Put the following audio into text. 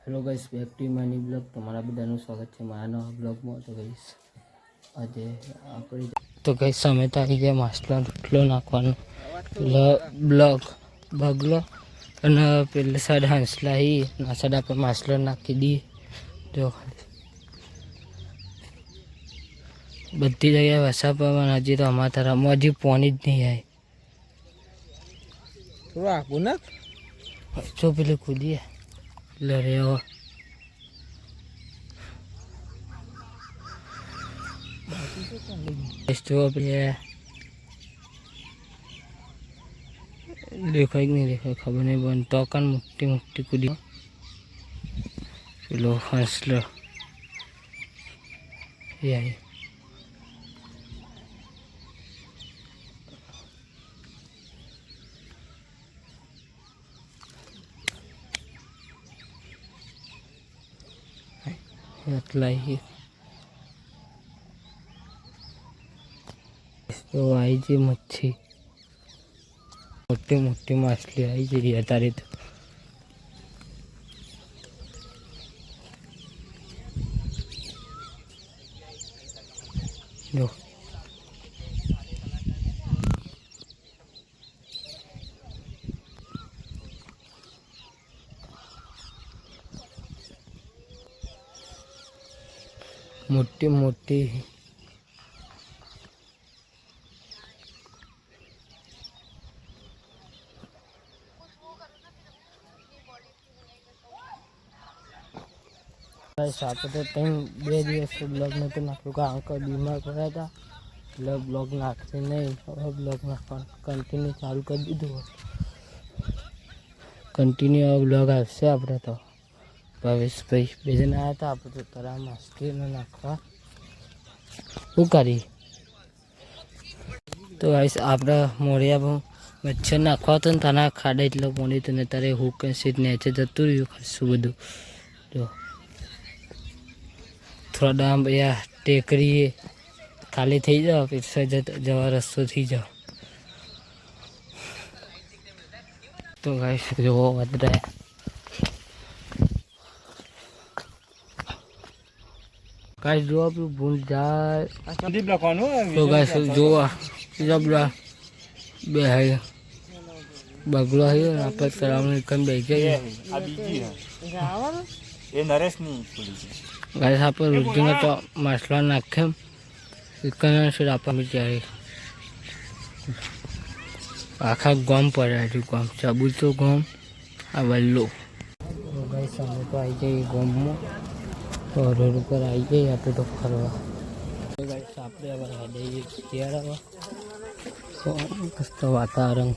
Hello guys, back to માની blog. તમારા બધાનું સ્વાગત છે મારા નવા બ્લોગમાં. તો ગાઈસ આજે આપણે તો ગાઈસ અમે તો આવી ગયા માછલા રોટલો નાખવાનો બગલો અને પેલી સાઈડ હંસલા ના સાઈડ આપણે માછલો નાખી દઈએ. જો બધી જગ્યાએ વરસાદ પડવાનો. હજી તો અમારા તરફમાં હજી પાણી જ નહીં આવે. થોડું આગું નાખ જો પેલું કૂદીએ લડ્યો દેખાય કે નહીં દેખાય ખબર નહીં, પણ ટોકન મોટી મોટી કૂદી પેલો હંસલો એ આવી. એટલા તો આવી જઈ મચ્છી, મોટી મોટી માછલી આવી જઈ અત્યારે તો. જો મોટી મોટી આપણે તો 2 દિવસ બ્લોગ નહોતું નાખ્યું કારણ કે બીમાર પડ્યા હતા. એટલે બ્લોગ નાખશે નહીં. હવે બ્લોગ નાખવાનું કન્ટિન્યુ ચાલુ કરી દીધું હોય. કન્ટિન્યુ બ્લોગ આવશે. આપણે તો ભાવેશભાઈ બે જણા આવ્યા હતા. આપણે તો તરા માછલીને નાખવા શું કરી. તો આપણે મોરિયા મચ્છર નાખવા હતો ને તના ખાડા એટલો પોણી તો ને તારે હુક સીટ નેચે જતું રહ્યું ખાસું બધું. જો થોડા યાર ટેકરી ખાલી થઈ જાઓ પછી જવા રસ્તો થઈ જાઓ. તો ગાઈસ જોવો વધારે ગાઈસ જો આપણું ભૂલ જાય તો ગાઈસ જોવા જબરા બે હાઈ બગલો આવ્યો ને આપણે તળાવને એકમ બે જઈએ. એ નરેશની ગાઈસ આપણે રુધિને તો માછલા નાખે એકના શેર આપવા ત્યારે આખા ગામ પડ્યા છે. ગામ ચાબુ તો ગામ આ વલ્લો. ગાઈસ અમે તો આવી જઈએ ગામમાં. તો રોડ ઉપર આવી જઈએ આપણે તો ફરવા. તો ગાઈસ આપણે હવે હેડે ત્યારે મસ્ત વાતાવરણ